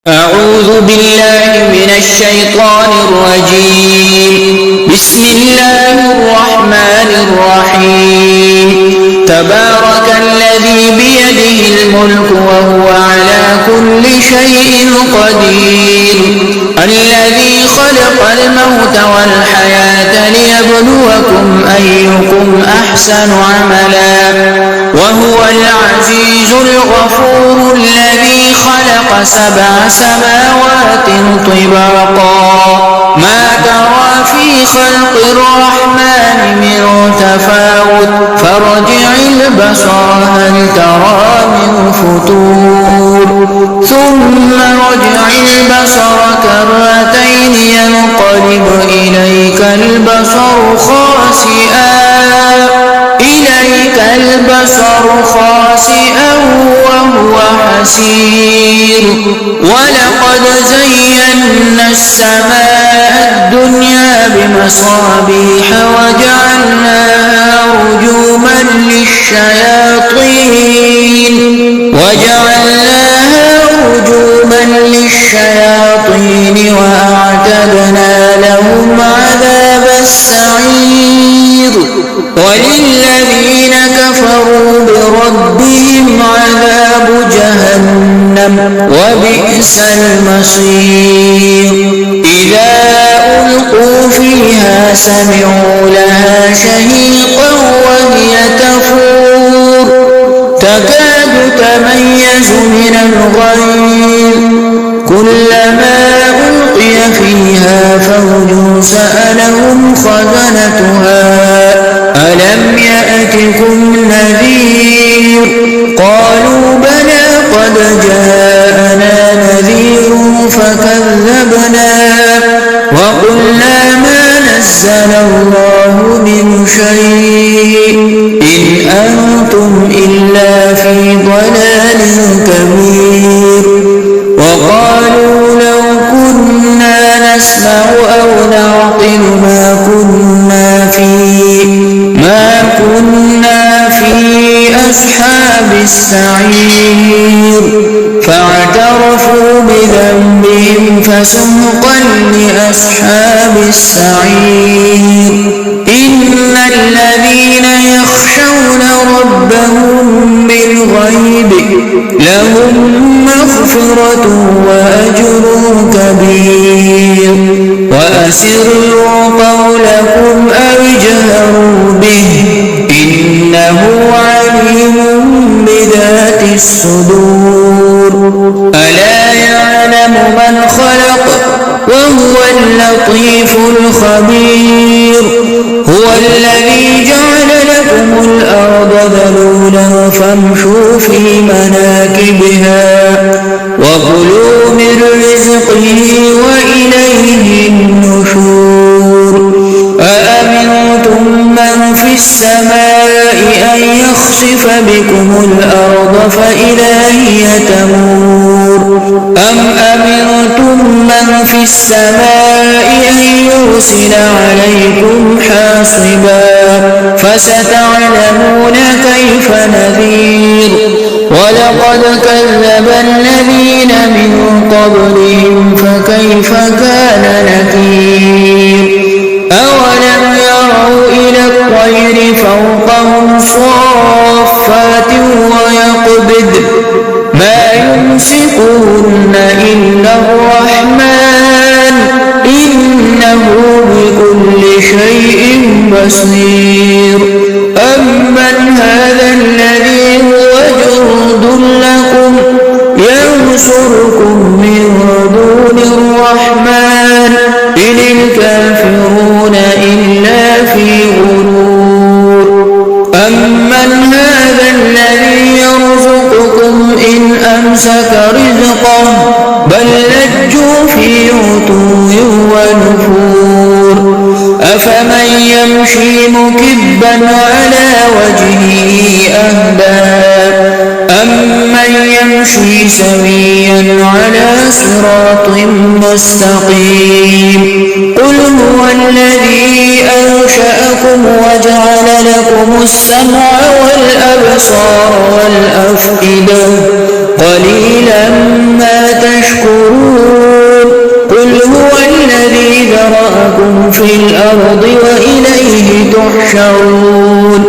أعوذ بالله من الشيطان الرجيم. بسم الله الرحمن الرحيم. تبارك الذي بيده الملك وهو على كل شيء قدير. الذي خلق الموت والحياة ليبلوكم أيكم أحسن عملا وهو العزيز الغفور. الذي خلق 7 سماوات طباقا ما ترى في خلق الرحمن من تفاوت فارجع البصر هل ترى من فطور ثم ارجع البصر كرتين ينقلب إليك البصر خاسئا وهو حسير. ولقد زينا السماء الدنيا بمصابيح وجعلناها رجوما للشياطين وأعتدنا لهم عذاب السعير. وللذين كفروا بربهم عذاب جهنم وبئس المصير. إذا ألقوا فيها سمعوا لها شهيقا وهي تفور تكاد تميز من الغيظ. كلما ألقي فيها فوج سألهم خزنتها ألم يأتكم نذير قالوا بلى قد جاءنا نذير فكذبنا وقلنا ما نزل الله من شيء إن أنتم إلا في ضلال كبير. وقالوا لو كنا نسمع أو نعقل ما كنا في أصحاب السعير. فاعترفوا بذنبهم فسحقا لأصحاب السعير. إن الذين يخشون ربهم بالغيب لهم مغفرة وأجر كبير. وأسروا قولكم أو اجهروا به إنه عليم بذات الصدور. ألا يعلم من خلق وهو اللطيف الخبير. هو الذي جعل لكم الأرض ذلولا فامشوا في مناكبها وكلوا من رزقه وإليه النشور. أأمنتم من في السماء أن يخسف بكم الأرض فإذا هي تمور أم أمنتم من في السماء أن يرسل عليكم حاصبا فستعلمون كيف نذير. ولقد كذب الذين من قبلهم فكيف كان نكير. أولم يروا إلى الطير فوقهم صافات ويقبض ما يمسكهن إلا الرحمن إنه بكل شيء بصير. أمن هذا الذي هو جند لكم ينصركم من دون الرحمن إن الكافرون إلا في غرور. أمن هذا الذي يرزقكم إن أمسك رزقه بل لجوا في عتو ونفور. أفمن يمشي مكبا على وجهه أهدى أمن يمشي يمشي سويا على صراط مستقيم. قل هو الذي أنشأكم وجعل لكم السمع والأبصار والأفئدة قليلا ما تشكرون. قل هو الذي ذرأكم في الأرض وإليه تحشرون.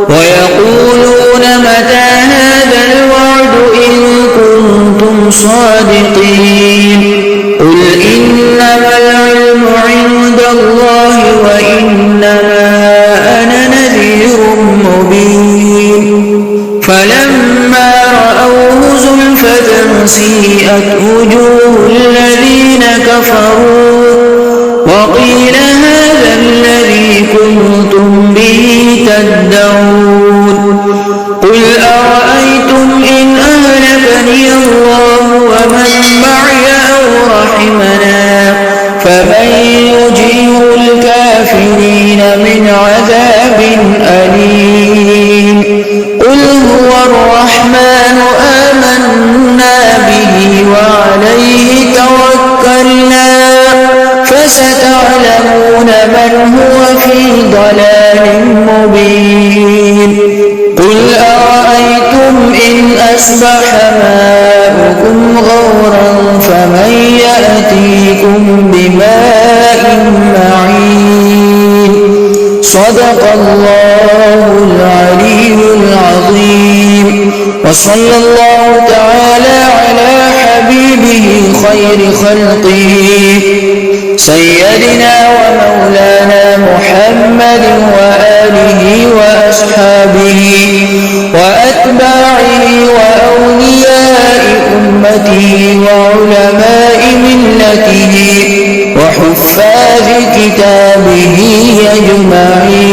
ويقولون متى هذا الوعد إن كنتم صادقين. قل إنما العلم عند الله وإنما أنا نذير مبين. فلما رأوه زلفة سيئت وجوه الذين كفروا وقيل هذا الذي كنتم به تدعون. قل أرأيتم إن أهلكني الله ومن معي أو رحمنا فمن يجير الكافرين من عذاب أليم. قل هو الرحمن آمنا به وعليه توكلنا فستعلمون من هو في ضلال مبين. قل أرأيتم إن أصبح ماؤكم غورا فمن يأتيكم بماء معين. صدق الله العلي العظيم. وصلى الله تعالى على حبيبه خير خلقه سيدنا ومولانا محمد وآله وأصحابه وأتباعه وأولياء أمته وعلماء ملته وحفاظ كتابه أجمعين.